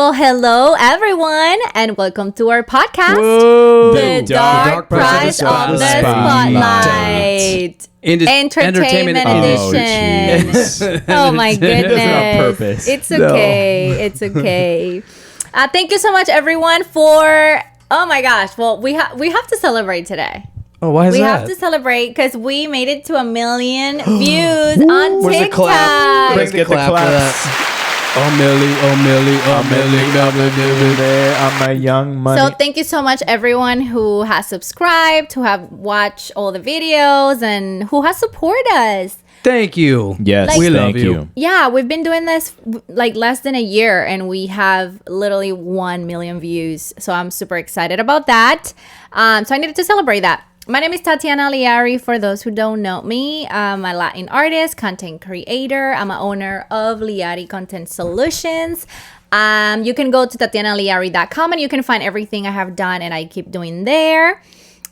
Well, hello everyone, and welcome to our podcast, Whoa. The Dark Prize of the Spotlight. Entertainment Edition. Oh my goodness. That's on purpose. It's okay. No. It's okay. Thank you so much, everyone, for... Oh my gosh. Well, we have to celebrate today. Oh, why is we that? Have to celebrate because we made it to 1 million views on Where's TikTok. The clap? Let's get the clap for that. Oh, Millie, there on my young money. So thank you so much, everyone who has subscribed, who have watched all the videos, and who has supported us. Thank you. Yes, we love you. Yeah, we've been doing this like less than a year, and we have literally 1 million views. So I'm super excited about that. So I needed to celebrate that. My name is Tatiana Liary. For those who don't know me, I'm a Latin artist, content creator. I'm an owner of Liary Content Solutions. You can go to tatianaliary.com and you can find everything I have done and I keep doing there.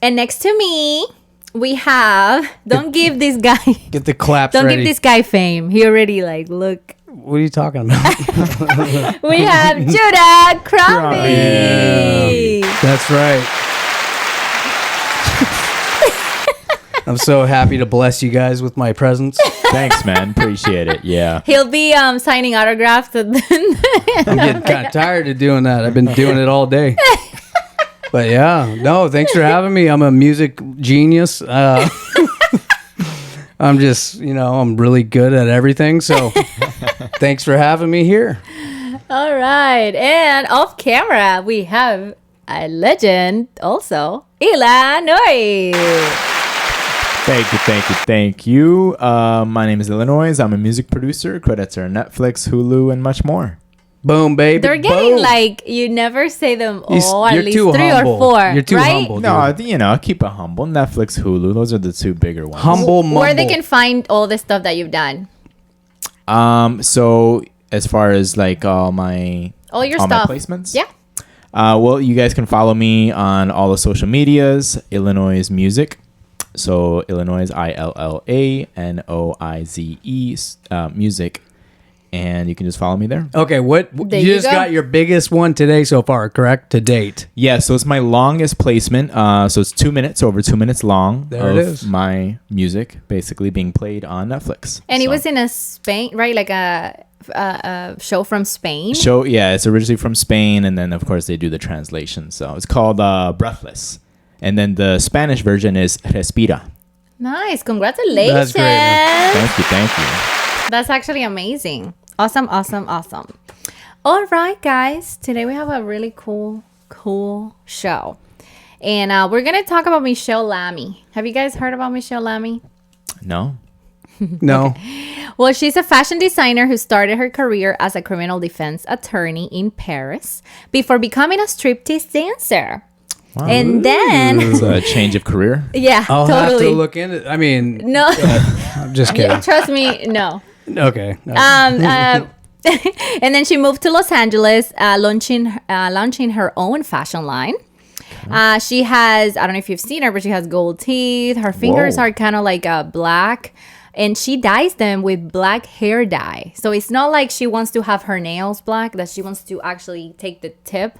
And next to me, we have... Don't give this guy... Get the claps Don't ready. give this guy fame. He already look... What are you talking about? We have Judah Crombie. That's right. I'm so happy to bless you guys with my presence. Thanks, man. Appreciate it. Yeah. He'll be signing autographs. I'm getting kind of tired of doing that. I've been doing it all day. But yeah, no, thanks for having me. I'm a music genius. I'm just, I'm really good at everything. So thanks for having me here. All right. And off camera, we have a legend also, Illa Noize. Thank you. My name is Illa Noize. I'm a music producer. Credits are Netflix, Hulu, and much more. Boom, baby. They're getting you never say them all, at least 3 humble. or 4. You're too right? humble, dude. No, I keep it humble. Netflix, Hulu, those are the 2 bigger ones. Humble mumble. Where they can find all the stuff that you've done. So as far as all your stuff. my placements? Yeah. Well, you guys can follow me on all the social medias, Illa Noize Music. So Illa Noize, ILLANOIZE music, and you can just follow me there. Okay, There you you just go. got your biggest one today so far, correct? To date. Yeah, so it's my longest placement. So it's 2 minutes, over 2 minutes long. There it is. My music basically being played on Netflix. And it was in Spain, right? Like a show from Spain. Yeah, it's originally from Spain, and then of course they do the translation. So it's called Breathless. And then the Spanish version is Respira. Nice. Congratulations. That's great, man. Thank you. That's actually amazing. Awesome. All right, guys. Today we have a really cool show. And we're going to talk about Michele Lamy. Have you guys heard about Michele Lamy? No? No. Okay. Well, she's a fashion designer who started her career as a criminal defense attorney in Paris before becoming a striptease dancer. Wow. And then... It's a change of career? Yeah, I'll totally. have to look into it. I mean... No. I'm just kidding. Trust me, no. Okay. And then she moved to Los Angeles, launching her own fashion line. She has, I don't know if you've seen her, but she has gold teeth. Her fingers are kind of like black. And she dyes them with black hair dye. So it's not like she wants to have her nails black, that she wants to actually take the tip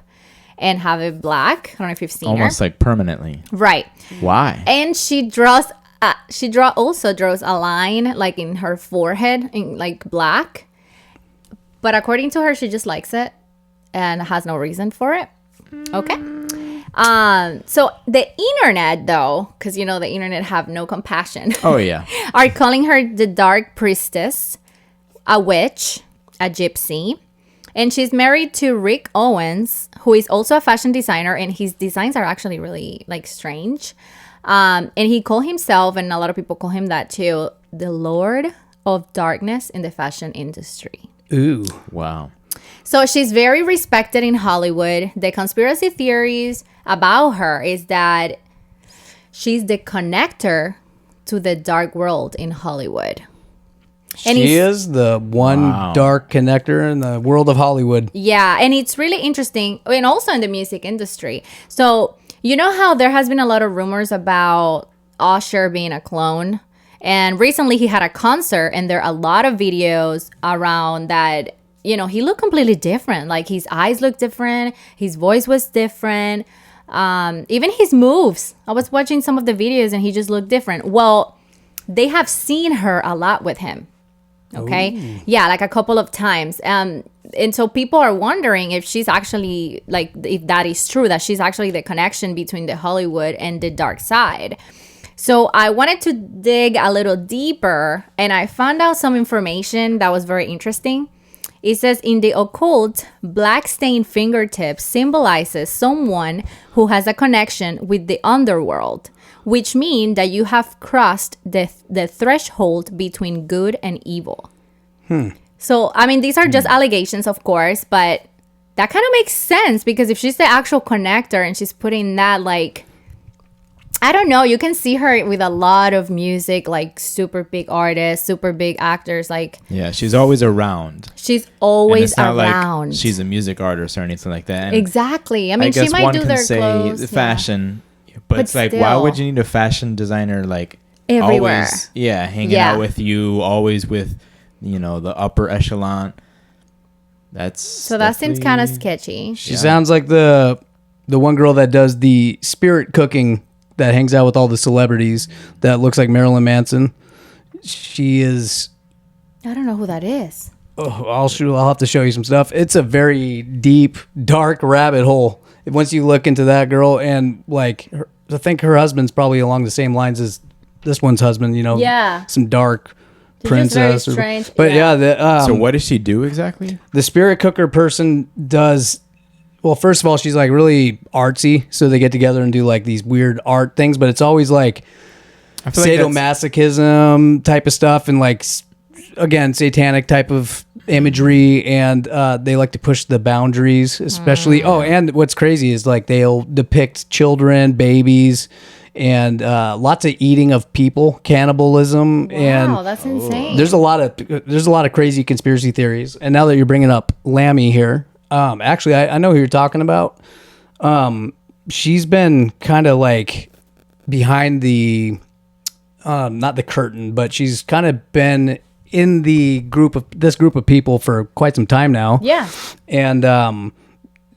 and have it black. I don't know if you've seen Almost her. like permanently. Right. Why? And she also draws a line like in her forehead in like black. But according to her, she just likes it and has no reason for it. Okay. So the internet, though, because the internet have no compassion. Oh yeah. Are calling her the Dark Priestess, a witch, a gypsy. And she's married to Rick Owens, who is also a fashion designer, and his designs are actually really strange. And he called himself, and a lot of people call him that too, the Lord of Darkness in the fashion industry. Ooh. Wow. So she's very respected in Hollywood. The conspiracy theories about her is that she's the connector to the dark world in Hollywood. And she is the one dark connector in the world of Hollywood. Yeah, and it's really interesting, and also in the music industry. So you know how there has been a lot of rumors about Usher being a clone? And recently he had a concert, and there are a lot of videos around that he looked completely different. Like his eyes looked different, his voice was different, even his moves. I was watching some of the videos and he just looked different. Well, they have seen her a lot with him. Okay. Ooh. Yeah, like a couple of times. And so people are wondering if she's actually, like, if that is true, that she's actually the connection between the Hollywood and the dark side. So I wanted to dig a little deeper, and I found out some information that was very interesting. It says, in the occult, black stained fingertips symbolizes someone who has a connection with the underworld, which means that you have crossed the threshold between good and evil. So, I mean, these are just allegations, of course, but that kind of makes sense, because if she's the actual connector and she's putting that, like, I don't know, you can see her with a lot of music, like super big artists, super big actors, like... Yeah, she's always around. She's always around. Like she's a music artist or anything like that. And exactly. I mean, she might do their clothes. Fashion, but it's like, why would you need a fashion designer, like, everywhere? Always, hanging out with you, always with, the upper echelon. That seems kind of sketchy. She sounds like the one girl that does the spirit cooking, that hangs out with all the celebrities, that looks like Marilyn Manson. She is... I don't know who that is. Oh, I'll have to show you some stuff. It's a very deep, dark rabbit hole once you look into that girl. And like, I think her husband's probably along the same lines as this one's husband. Some dark princess. Very strange. But so what does she do exactly? The spirit cooker person does... Well, first of all, she's like really artsy, so they get together and do like these weird art things, but it's always like sadomasochism type of stuff, and like, again, satanic type of imagery, and they like to push the boundaries, especially. Oh, and what's crazy is like they'll depict children, babies, and lots of eating of people, cannibalism. Wow, that's insane. There's a lot of crazy conspiracy theories, and now that you're bringing up Lamy here. Actually, I know who you're talking about. She's been kind of like behind the, not the curtain, but she's kind of been in this group of people for quite some time now. Yeah. And,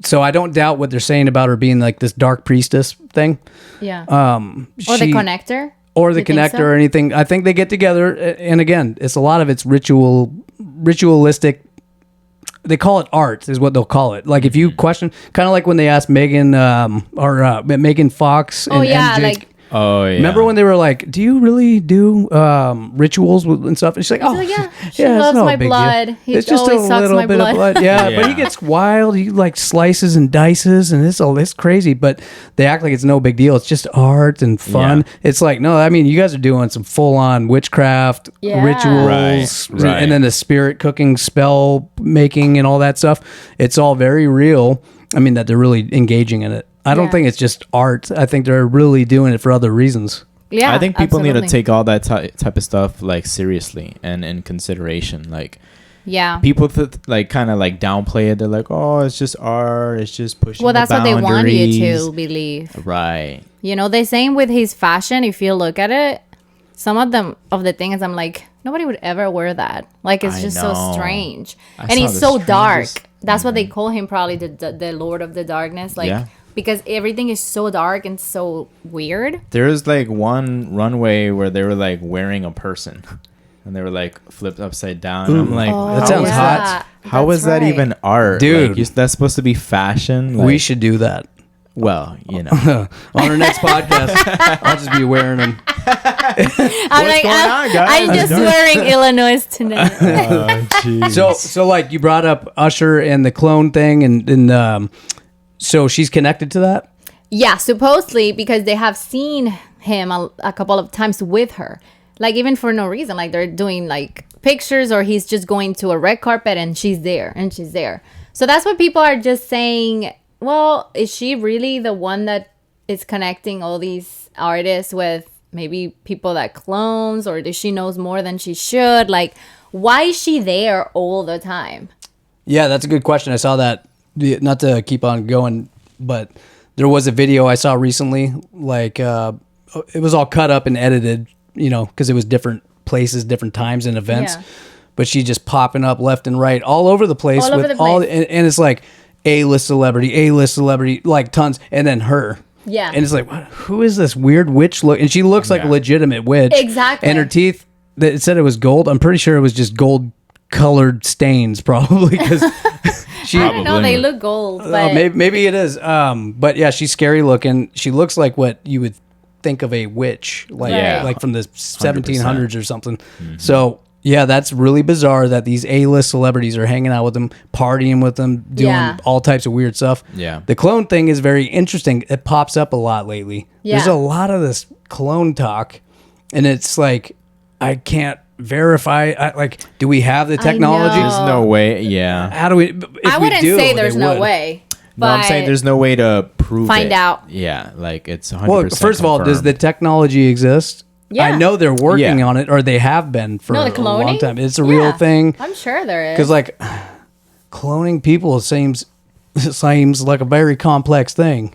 so I don't doubt what they're saying about her being like this dark priestess thing. Yeah. Or the connector. Or the connector or anything. I think they get together, and again, it's a lot of it's ritualistic. They call it art, is what they'll call it. Like if you question, kind of like when they asked Megan Megan Fox and MJ. Like, oh yeah. Remember when they were like, "Do you really do rituals and stuff?" And she's like, "Oh, yeah, she loves my blood. It's just a little bit of blood." Yeah, but he gets wild. He like slices and dices, and it's crazy. But they act like it's no big deal. It's just art and fun. Yeah. It's like, no, I mean, you guys are doing some full on witchcraft rituals, right. And then the spirit cooking, spell making, and all that stuff. It's all very real. I mean, that they're really engaging in it. I don't think it's just art. I think they're really doing it for other reasons. Yeah, I think people need to take all that type of stuff like seriously and in consideration. Like, people like kind of like downplay it. They're like, "Oh, it's just art. It's just pushing." Well, that's the what they want you to believe, right? The same with his fashion. If you look at it, some of the things I'm like, nobody would ever wear that. Like, it's just so strange, and he's so dark. That's what they call him, probably the Lord of the Darkness. Like. Because everything is so dark and so weird. There was like one runway where they were like wearing a person, and they were like flipped upside down. And I'm like, that sounds hot. How is that even art, dude? Like, that's supposed to be fashion. We should do that. Well, on our next podcast, I'll just be wearing them. I'm just wearing Illa Noize tonight. So like you brought up Usher and the clone thing, and so she's connected to that? Yeah, supposedly, because they have seen him a couple of times with her. Like, even for no reason. Like, they're doing, like, pictures, or he's just going to a red carpet and she's there. So that's what people are just saying. Well, is she really the one that is connecting all these artists with maybe people that clones? Or does she knows more than she should? Like, why is she there all the time? Yeah, that's a good question. I saw that. Not to keep on going, but there was a video I saw recently, like it was all cut up and edited, because it was different places, different times and events. but she's just popping up left and right all over the place All over the place. and it's like A-list celebrity, like tons, and then her. Yeah. And it's like, what, who is this weird witch look? And she looks like a legitimate witch. Exactly. And her teeth, it said it was gold. I'm pretty sure it was just gold colored stains, probably, because I don't know. They look gold, but maybe it is. But yeah, she's scary looking. She looks like what you would think of a witch, like from the 1700s or something. Mm-hmm. So yeah, that's really bizarre that these A-list celebrities are hanging out with them, partying with them, doing all types of weird stuff. Yeah. The clone thing is very interesting. It pops up a lot lately. Yeah. There's a lot of this clone talk, and it's like, I can't verify. Like, do we have the technology? There's no way. Yeah. How do we? I wouldn't say there's no way. No, I'm saying there's no way to prove find out. Yeah, like it's 100%. Well, first of all, does the technology exist? Yeah. I know they're working on it, or they have been for a long time. It's a real thing. I'm sure there is. Because like cloning people seems like a very complex thing.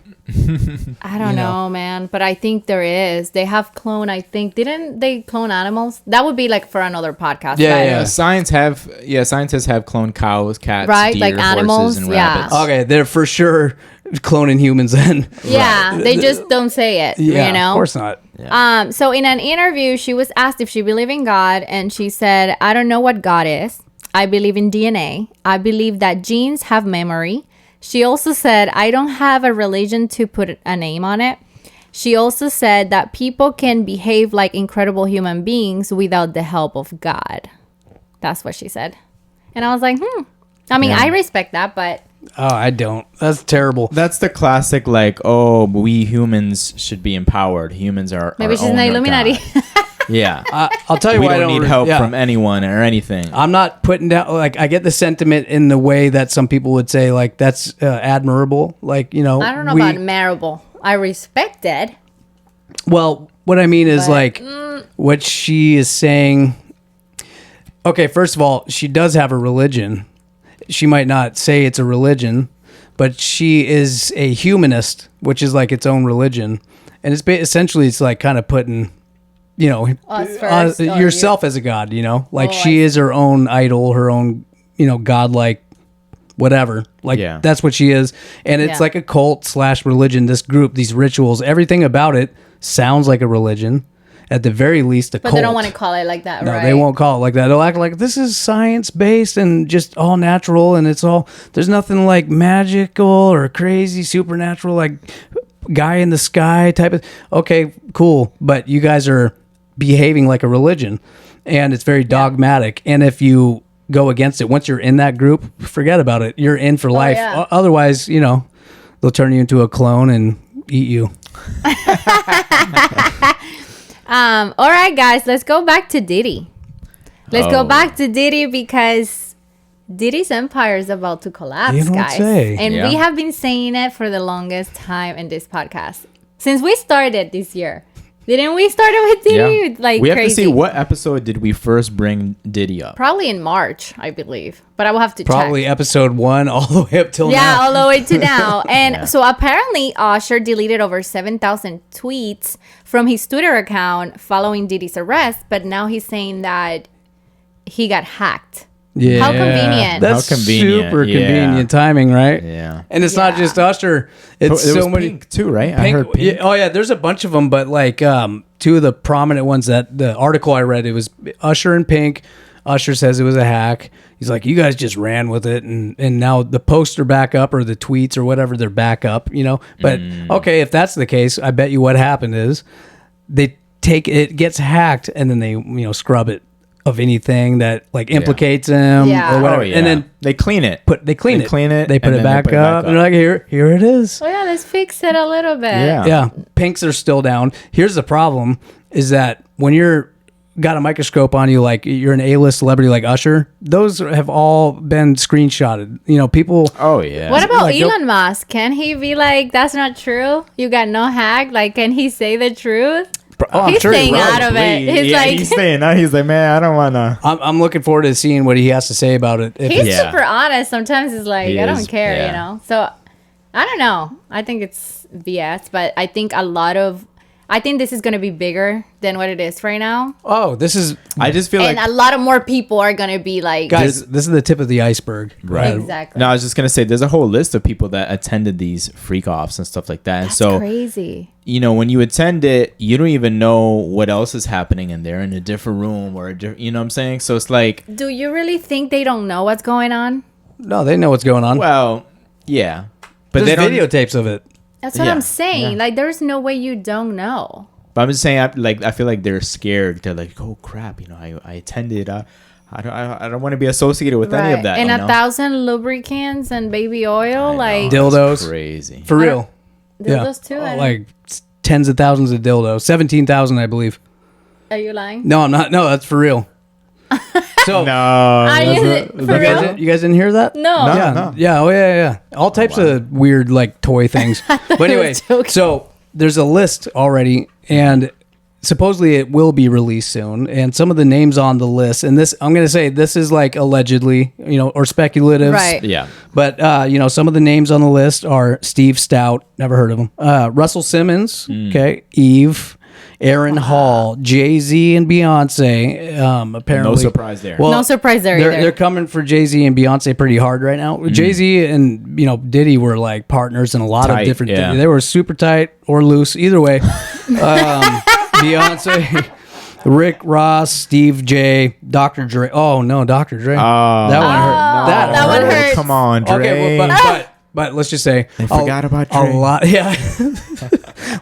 I don't know, man, but I think there is. They have clone. I think didn't they clone animals? That would be like for another podcast. Yeah. Scientists have cloned cows, cats, right? deer, like animals, horses, and rabbits. Okay, they're for sure cloning humans then. Yeah, right. They just don't say it. Yeah, you know? Of course not. Yeah. So in an interview, she was asked if she believed in God, and she said, "I don't know what God is. I believe in DNA. I believe that genes have memory." She also said, "I don't have a religion to put a name on it." She also said that people can behave like incredible human beings without the help of God. That's what she said. And I was like, I mean, I respect that, but... Oh, I don't. That's terrible. That's the classic, like, oh, we humans should be empowered. Humans are maybe she's an Illuminati. Yeah. I'll tell you why I don't need help from anyone or anything. I'm not putting down, like, I get the sentiment in the way that some people would say, like, that's admirable. Like, you know. I don't know about admirable. I respect it. Well, what I mean is, what she is saying. Okay, first of all, she does have a religion. She might not say it's a religion, but she is a humanist, which is like its own religion. And it's essentially, it's like kind of putting... you know, yourself as a god, you know, like she is her own idol, her own, you know, godlike, whatever. Like that's what she is. And it's like a cult / religion, this group, these rituals, everything about it sounds like a religion. At the very least, a cult. But they don't want to call it like that, right? No, they won't call it like that. They'll act like this is science-based and just all natural, and it's all, there's nothing like magical or crazy, supernatural, like guy in the sky type of, okay, cool. But you guys are behaving like a religion, and it's very dogmatic, and if you go against it, once you're in that group, forget about it. You're in for life. Otherwise, you know, they'll turn you into a clone and eat you. All right, guys, let's go back to Diddy. Let's go back to Diddy because Diddy's empire is about to collapse, guys. And we have been saying it for the longest time in this podcast since we started this year. Didn't we start it with Diddy? Like we have crazy. to see what episode did we first bring Diddy up. Probably in March, I believe. But I will have to check. Probably episode 1 all the way up till now. Yeah, all the way to now. And so apparently Usher deleted over 7,000 tweets from his Twitter account following Diddy's arrest. But now he's saying that he got hacked. Yeah. How convenient. That's super convenient timing, right? Yeah. And it's not just Usher. It's so many. Pink too, right? Pink, I heard Pink. Oh, yeah. There's a bunch of them, but like 2 of the prominent ones that the article I read, it was Usher and Pink. Usher says it was a hack. He's like, you guys just ran with it. And now the posts are back up, or the tweets or whatever, they're back up, you know? But okay, if that's the case, I bet you what happened is they take it, gets hacked, and then they, you know, scrub it of anything that like implicates him or whatever. And then they clean it. They clean it. They put it back up. And they're like, here it is. Oh yeah, let's fix it a little bit. Yeah. Pinks are still down. Here's the problem is that when you're got a microscope on you, like you're an A-list celebrity like Usher, those have all been screenshotted. You know, people. Oh yeah. What about like, Elon Musk? Can he be like, that's not true? You got no hack? Like, can he say the truth? He's staying out of it. He's staying out. He's like, man, I don't want to. I'm looking forward to seeing what he has to say about it. He's super honest. Sometimes he's like, I don't care, you know? So, I don't know. I think it's BS, but I think a lot of I think this is going to be bigger than what it is right now. Oh, this is... I just feel and a lot of more people are going to be like... Guys, this is the tip of the iceberg. Right. Exactly. No, I was just going to say, there's a whole list of people that attended these freak-offs and stuff like that. That's so crazy. You know, when you attend it, you don't even know what else is happening in there in a different room or you know what I'm saying? So it's like... Do you really think they don't know what's going on? No, they know what's going on. Well, yeah. But there's they videotapes of it. That's what I'm saying. Like, there's no way you don't know. But I'm just saying, I feel like they're scared. They're like, oh crap, you know, I attended. I don't want to be associated with any of that. And you 1,000 lubricants and baby oil, like dildos, that's crazy for real. Dildos too. Like tens of thousands of dildos, 17,000, I believe. Are you lying? No, I'm not. No, that's for real. So you guys didn't hear that? No. Yeah. Oh yeah. All types of weird like toy things. But anyway, so there's a list already, and supposedly it will be released soon. And some of the names on the list, and this I'm gonna say this is like allegedly, or speculative, right? Yeah. But some of the names on the list are Steve Stout, never heard of him. Russell Simmons, okay, Eve. Aaron Hall, Jay-Z, and Beyonce. Apparently, no surprise there. Well, no surprise there. They're coming for Jay-Z and Beyonce pretty hard right now. Jay-Z and Diddy were like partners in a lot of different things. They were super tight or loose, either way. Beyonce, Rick Ross, Steve J, Dr. Dre. Oh no, Dr. Dre. That one hurt. That one hurt. Come on, Dre. Okay, but let's just say I forgot about Dre. A lot. Yeah.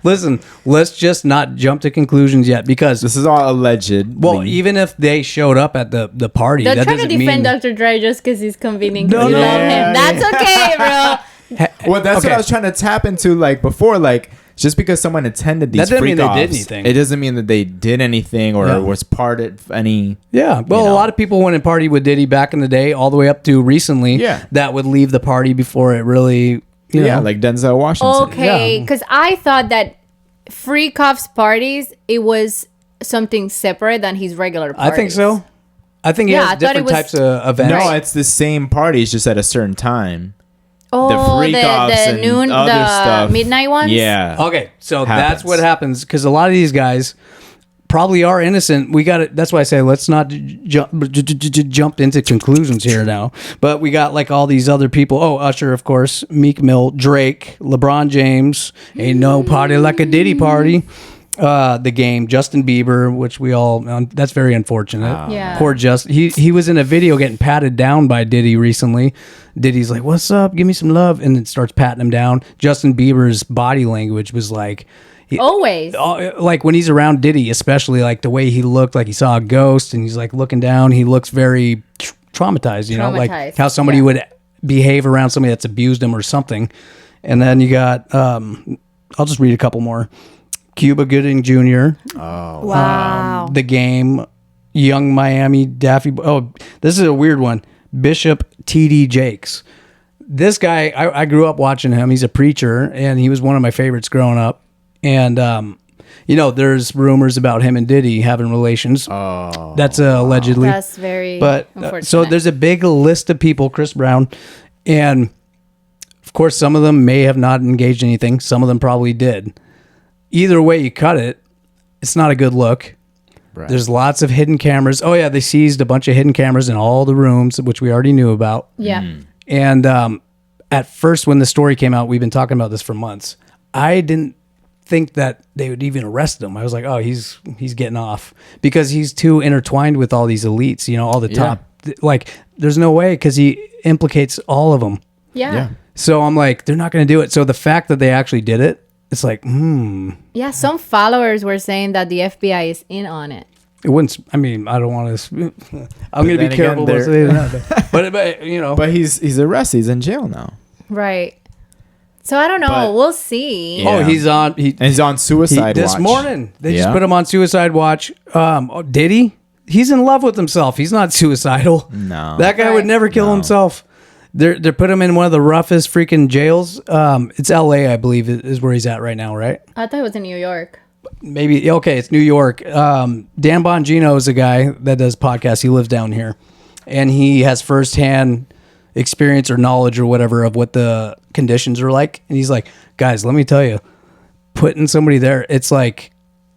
Listen, let's just not jump to conclusions yet, because this is all alleged. Well, even if they showed up at the party, they're that trying to doesn't defend mean... Dr. Dre just because he's convenient. No, you love him. That's okay, bro. Well, that's what I was trying to tap into, like before, like just because someone attended these freak-offs, they did anything. It doesn't mean that they did anything or was part of any. Yeah, well, a lot of people went and partied with Diddy back in the day, all the way up to recently. Yeah, that would leave the party before it really. You know. Like Denzel Washington. Okay, because I thought that Freak-Off's parties, it was something separate than his regular parties. I think so. I think he has different types of events. No, it's the same parties, just at a certain time. Oh, the Freak-Offs and noon, other stuff. midnight ones? Yeah. Okay, so that's what happens, because a lot of these guys probably are innocent. We got it. That's why I say let's not jump into conclusions here now. But we got like all these other people. Oh, Usher, of course, Meek Mill, Drake, LeBron James. Ain't no party like a Diddy party. The Game, Justin Bieber, which we all that's very unfortunate. Yeah. Poor Justin. He was in a video getting patted down by Diddy recently. Diddy's like, "What's up? Give me some love," and then starts patting him down. Justin Bieber's body language was like. Always. Like when he's around Diddy, especially like the way he looked, like he saw a ghost and he's like looking down. He looks very traumatized, you know, like how somebody would behave around somebody that's abused him or something. And then you got, I'll just read a couple more. Cuba Gooding Jr. Oh, wow. The Game, Young Miami, Daffy. Oh, this is a weird one. Bishop T.D. Jakes. This guy, I grew up watching him. He's a preacher and he was one of my favorites growing up. And, there's rumors about him and Diddy having relations. Oh, that's allegedly. That's very unfortunate. So there's a big list of people, Chris Brown. And, of course, some of them may have not engaged in anything. Some of them probably did. Either way you cut it, it's not a good look. Right. There's lots of hidden cameras. Oh, yeah, they seized a bunch of hidden cameras in all the rooms, which we already knew about. Yeah. And at first, when the story came out, we've been talking about this for months. I didn't think that they would even arrest him. I was like, oh, he's getting off because he's too intertwined with all these elites, all the top. Like, there's no way, because he implicates all of them. Yeah. So I'm like, they're not going to do it. So the fact that they actually did it, it's like, Yeah, some followers were saying that the FBI is in on it. It wouldn't. I mean, I don't want to. I'm going to be careful. But he's arrested. He's in jail now. Right. So I don't know. We'll see. Yeah. Oh, he's on suicide watch. This morning. They just put him on suicide watch. Diddy? He's in love with himself. He's not suicidal. No. That guy would never kill himself. They're put him in one of the roughest freaking jails. It's LA, I believe, is where he's at right now, right? I thought it was in New York. Maybe. Okay, it's New York. Dan Bongino is a guy that does podcasts. He lives down here. And he has firsthand experience or knowledge or whatever of what the conditions are like. And he's like, guys, let me tell you, putting somebody there, it's like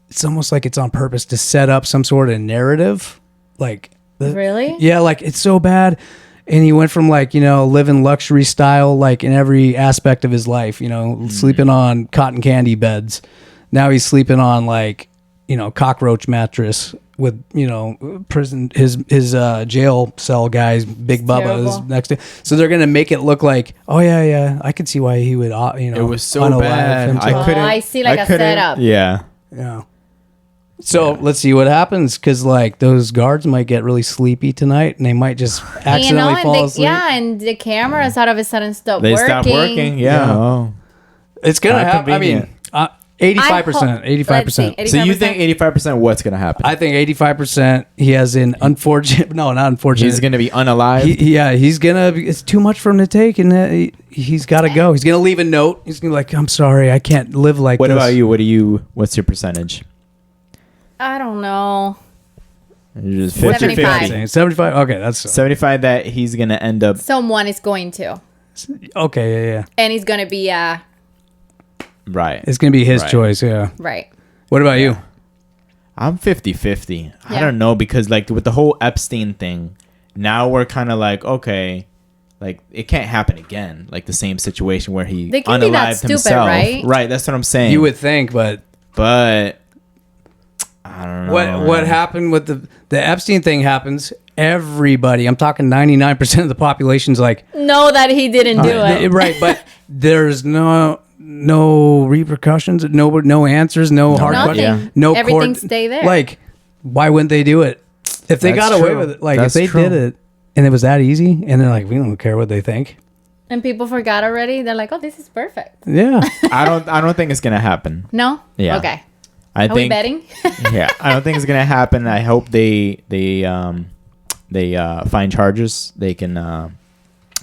it's almost like it's on purpose to set up some sort of narrative. Like, really? Yeah, like it's so bad. And he went from like, living luxury style, like in every aspect of his life, sleeping on cotton candy beds. Now he's sleeping on like, cockroach mattress with, prison, his jail cell guys, Big Bubba is next to. So they're going to make it look like, oh yeah, I could see why he would, it was so bad. I see like a setup. Yeah. Yeah. So let's see what happens, because like those guards might get really sleepy tonight, and they might just accidentally fall asleep. Yeah, and the cameras all of a sudden stop working. They stop working. Yeah. Oh. It's gonna happen. I mean, 85%. 85%. So you think 85% what's gonna happen? I think 85%. He has an unfortunate. No, not unfortunate. He's gonna be unalive. He's gonna. It's too much for him to take, and he's got to go. He's gonna leave a note. He's gonna be like, "I'm sorry, I can't live like this." What about you? What's your percentage? I don't know. Just 75. 75. Okay, that's 75 that he's gonna end up. Someone is going to. Okay, yeah. And he's gonna be right. It's gonna be his choice, yeah. Right. What about you? I'm 50-50. I don't know, because like with the whole Epstein thing, now we're kind of like, okay, like it can't happen again, like the same situation where he unalived himself. Right? Right. That's what I'm saying. You would think, but I don't know. What happened with the Epstein thing happens. Everybody, I'm talking 99% of the population's like, know that he didn't do it. Right, but there's no repercussions, no answers, no hard questions, no everything court. Stay there. Like, why wouldn't they do it? If they got away with it, like if they did it and it was that easy, and they're like, we don't care what they think. And people forgot already. They're like, oh, this is perfect. Yeah. I don't think it's gonna happen. No? Yeah. Okay. Are we betting? Yeah, I don't think it's gonna happen. I hope they find charges. They can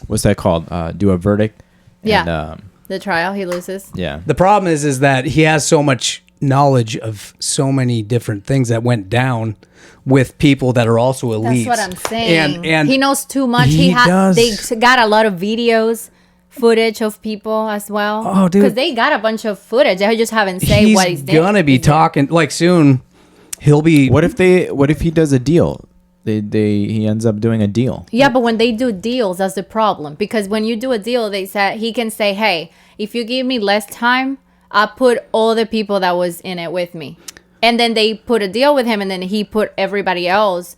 what's that called? Do a verdict. Yeah. And, the trial, he loses. Yeah. The problem is that he has so much knowledge of so many different things that went down with people that are also elites. That's what I'm saying. And he knows too much. They got a lot of videos. Footage of people as well. Oh, dude. Because they got a bunch of footage. They just haven't said what he's doing. He's gonna be talking like soon. He'll be. What if he does a deal? He ends up doing a deal. Yeah, but when they do deals, that's the problem. Because when you do a deal, he can say, "Hey, if you give me less time, I'll put all the people that was in it with me." And then they put a deal with him, and then he put everybody else.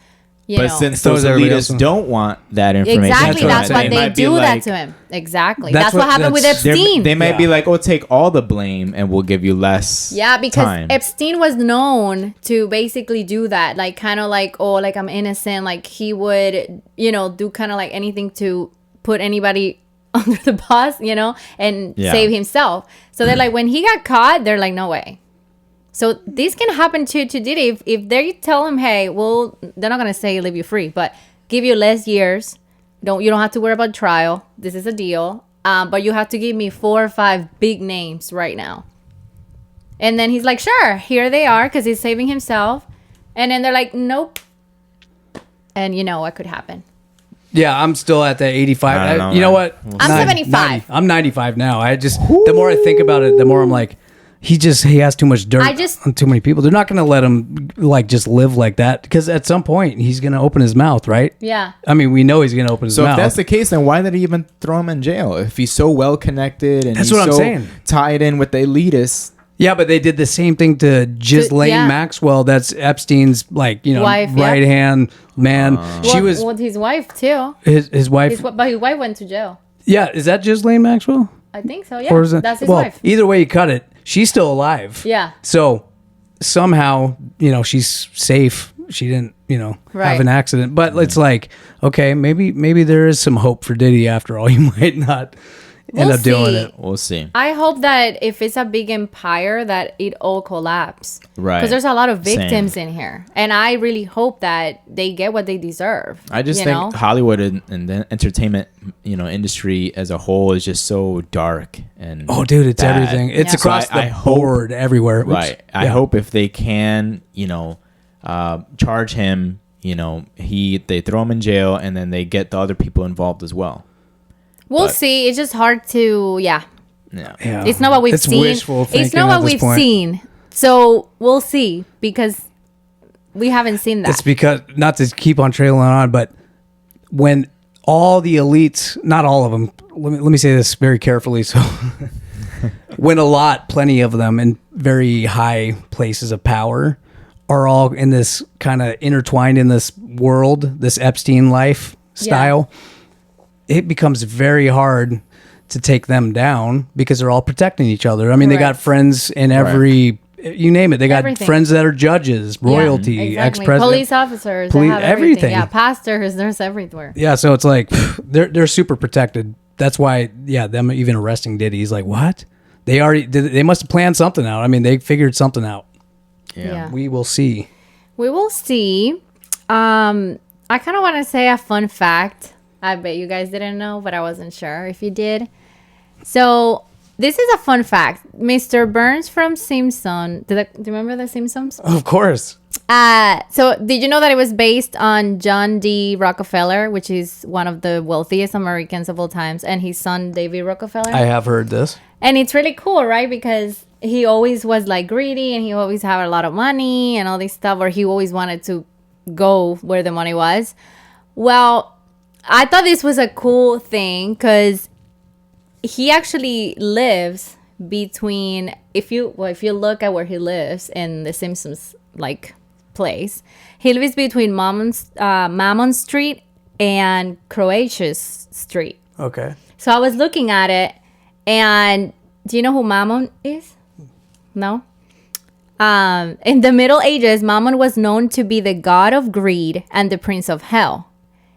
But since those elitists don't want that information, exactly, that's why they do that to him. Exactly, that's what happened with Epstein. They might be like, "Oh, take all the blame, and we'll give you less." Yeah, because time. Epstein was known to basically do that, like kind of like, oh, like I'm innocent. Like he would, do kind of like anything to put anybody under the bus, and save himself. So they're like, when he got caught, they're like, no way. So this can happen to Diddy if they tell him, hey, well, they're not gonna say leave you free, but give you less years. You don't have to worry about trial. This is a deal, but you have to give me 4 or 5 big names right now. And then he's like, sure, here they are, because he's saving himself. And then they're like, nope. And you know what could happen. Yeah, I'm still at that 85. You know what? I'm 75. I'm 95 now. The more I think about it, the more I'm like, he has too much dirt on too many people. They're not going to let him just live like that, because at some point he's going to open his mouth, right? Yeah. I mean, we know he's going to open his mouth. So if that's the case, then why did he even throw him in jail? If he's so well connected and that's he's what I'm so saying. Tied in with the elitists. Yeah, but they did the same thing to Ghislaine Maxwell. That's Epstein's wife, right hand man. She was with his wife too. His wife, but his wife went to jail. Yeah, is that Ghislaine Maxwell? I think so. Yeah, that's his wife. Either way you cut it, she's still alive. Yeah. So somehow, she's safe. She didn't, have an accident. But it's like, okay, maybe there is some hope for Diddy after all. You might not end up doing it. We'll see. I hope that if it's a big empire, that it all collapses. Right. Because there's a lot of victims in here. And I really hope that they get what they deserve. I just think Hollywood and the entertainment, industry as a whole is just so dark and dude, it's bad. Everything. It's across the board everywhere. Right. I hope if they can, charge him, they throw him in jail, and then they get the other people involved as well. We'll see. It's just hard to, Yeah. It's not what we've seen. Wishful thinking. It's not what we've seen. So we'll see, because we haven't seen that. It's because, not to keep on trailing on, but when all the elites, not all of them, let me say this very carefully. So when plenty of them in very high places of power are all in this kind of intertwined in this world, this Epstein life style, it becomes very hard to take them down because they're all protecting each other. I mean, they got friends in every, you name it. They got friends that are judges, royalty, ex-president, police officers, they have everything. Yeah, pastors, there's everywhere. Yeah, so it's like they're super protected. That's why, them even arresting Diddy. He's like, what? They must have planned something out. I mean, they figured something out. Yeah. We will see. We will see. I kind of want to say a fun fact. I bet you guys didn't know, but I wasn't sure if you did. So this is a fun fact. Mr. Burns from Simpson. Do you remember The Simpsons? Of course. So did you know that it was based on John D. Rockefeller, which is one of the wealthiest Americans of all times, and his son, David Rockefeller? I have heard this. And it's really cool, right? Because he always was like greedy, and he always had a lot of money and all this stuff, or he always wanted to go where the money was. Well, I thought this was a cool thing because he actually lives between, if you look at where he lives in the Simpsons place, he lives between Mammon Street and Croatia's Street. Okay. So I was looking at it, and do you know who Mammon is? No? In the Middle Ages, Mammon was known to be the god of greed and the prince of hell.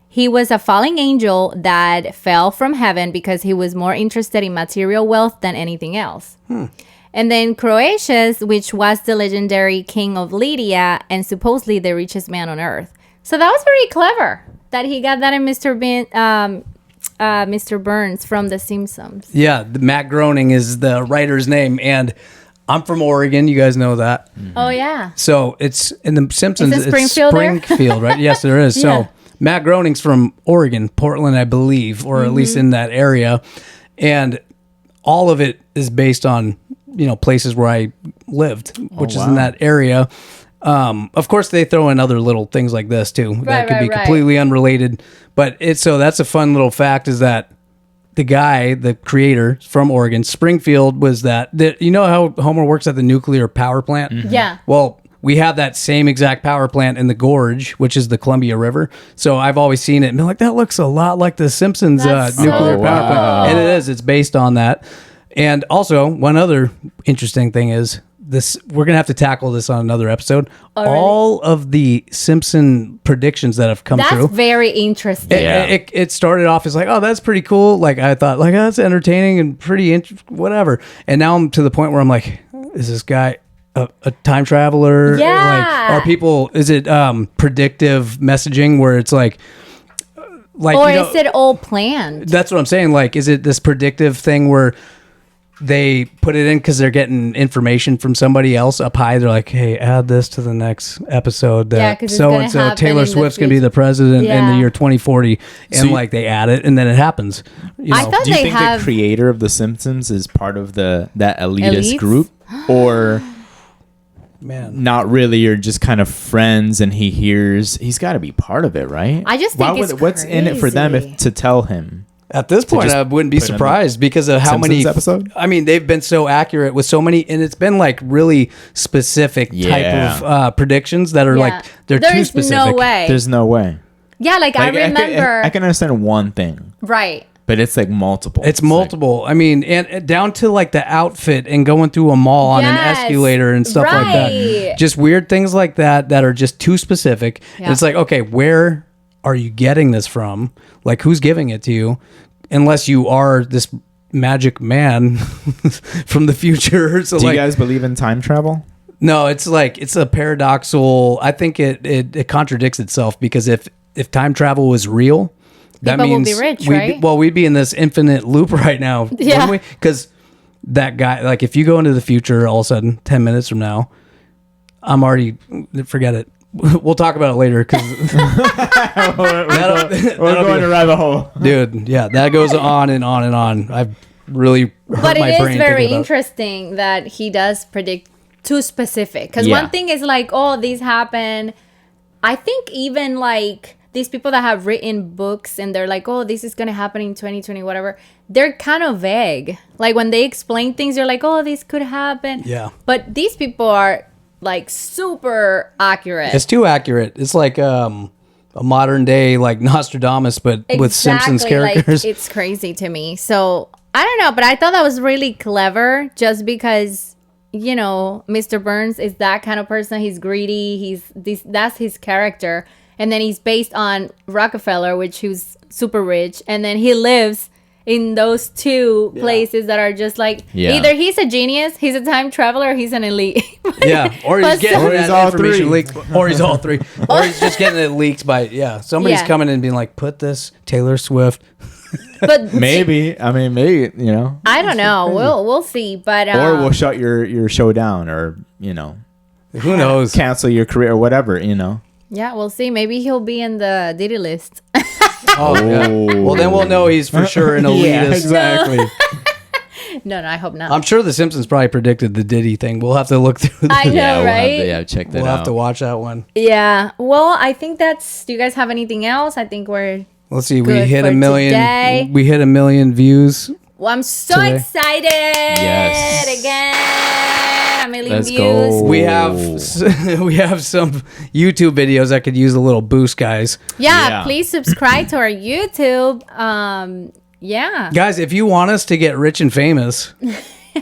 He was a fallen angel that fell from heaven because he was more interested in material wealth than anything else. And then Croesus, which was the legendary king of Lydia and supposedly the richest man on earth. So that was very clever that he got that in Mr. Burns from The Simpsons. Yeah, Matt Groening is the writer's name, and I'm from Oregon. You guys know that. Mm-hmm. Oh, yeah. So it's in The Simpsons. Is it Springfield there? Springfield, right? Yes, there is. Yeah. So Matt Groening's from Oregon, Portland, I believe, or at least in that area. And all of it is based on, places where I lived, which is in that area. Of course, they throw in other little things like this, too, that could be completely unrelated. But that's a fun little fact, is that the guy, the creator from Oregon, Springfield, was that you know how Homer works at the nuclear power plant? Mm-hmm. Yeah. Well, we have that same exact power plant in the Gorge, which is the Columbia River. So I've always seen it and been like, that looks a lot like the Simpsons nuclear power plant. And it is. It's based on that. And also, one other interesting thing is this. We're going to have to tackle this on another episode. Oh, really? All of the Simpson predictions that have come through. That's very interesting. It started off as like, oh, that's pretty cool. Like, I thought, like, oh, that's entertaining and pretty whatever. And now I'm to the point where I'm like, is this guy a time traveler? Yeah. Are people, is it predictive messaging where it's like or is it all planned? That's what I'm saying. Like, is it this predictive thing where they put it in because they're getting information from somebody else up high? They're like, hey, add this to the next episode that so-and-so Taylor Swift's going to be the president in the year 2040. And they add it and then it happens. I thought do you think the creator of The Simpsons is part of that elitist group? Or... Man, not really. You're just kind of friends, and he's got to be part of it, right? I just think what's in it for them to tell him? At this point, I wouldn't be surprised because of how many episodes. I mean, they've been so accurate with so many, and it's been like really specific type of predictions that are like they're too specific. There's no way. Yeah, like I remember. I can understand one thing, right? But it's like multiple. It's multiple. I mean, and down to like the outfit and going through a mall on an escalator and stuff like that. Just weird things like that are just too specific. Yeah. And it's like, okay, where are you getting this from? Like, who's giving it to you? Unless you are this magic man from the future. So, do you guys believe in time travel? No, it's like, it's a paradoxical. I think it contradicts itself, because if time travel was real, that people means will be rich, right? we'd be in this infinite loop right now. Yeah. Because that guy, like, if you go into the future all of a sudden, 10 minutes from now, I'm already, forget it. We'll talk about it later, because we're going to rabbit hole. Dude, yeah, that goes on and on and on. I've really hurt my brain. But it is very interesting that he does predict too specific. Because one thing is like, oh, these happen. I think even like these people that have written books and they're like, oh, this is going to happen in 2020, whatever. They're kind of vague. Like when they explain things, you're like, oh, this could happen. Yeah. But these people are like super accurate. It's too accurate. It's like a modern day like Nostradamus, but with Simpsons characters. Like, it's crazy to me. So I don't know, but I thought that was really clever just because, you know, Mr. Burns is that kind of person. He's greedy. That's his character. And then he's based on Rockefeller, which he's super rich. And then he lives in those two places that are just like, either he's a genius, he's a time traveler, or he's an elite. Or he's getting that all information three. leaked. Or he's all three. Or he's just getting it leaked by, somebody's coming in and being like, put this Taylor Swift. But maybe, you know. I don't know. We'll see. But or we'll shut your show down, or, you know. Who knows? Cancel your career or whatever, you know. Yeah, we'll see. Maybe he'll be in the Diddy list. Yeah. Well, then we'll know he's for sure an elitist. Yeah, exactly. No, I hope not. I'm sure The Simpsons probably predicted the Diddy thing. We'll have to look through. I know, right? Check that out. We'll have to watch that one. Yeah. Well, I think that's. Do you guys have anything else? I think we're. Let's see. We good hit for a million. Today. We hit 1 million views. Well, I'm so today. excited. Yes. Again. 1 million Let's views. go. We have some YouTube videos that could use a little boost, guys. Yeah. Please subscribe to our YouTube. Yeah. Guys, if you want us to get rich and famous,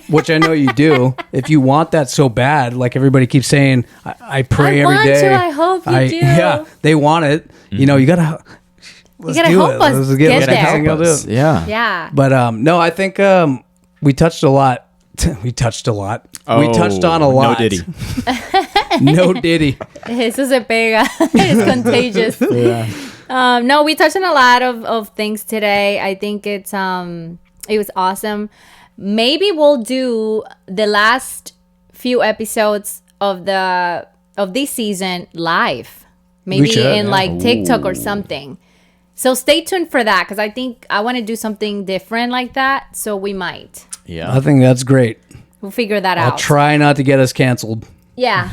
which I know you do, if you want that so bad, like everybody keeps saying, I pray every day. I hope you do. Yeah, they want it. Mm-hmm. You know, you gotta. You gotta help us get there. Yeah. Yeah. But no, I think we touched a lot. We touched a lot. Oh, we touched on a lot. No Diddy. No Diddy. Eso se pega. It's contagious. Yeah. No, we touched on a lot of things today. I think it was awesome. Maybe we'll do the last few episodes of this season live. Maybe in like TikTok or something. So stay tuned for that, because I think I want to do something different like that. So we might. Yeah. I think that's great. We'll figure that out. I'll try not to get us canceled. Yeah.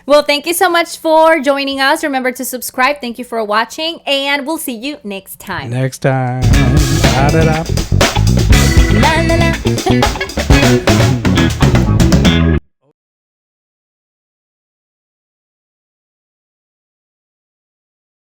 Well, thank you so much for joining us. Remember to subscribe. Thank you for watching, and we'll see you next time. Next time. Da-da-da. La, la, la.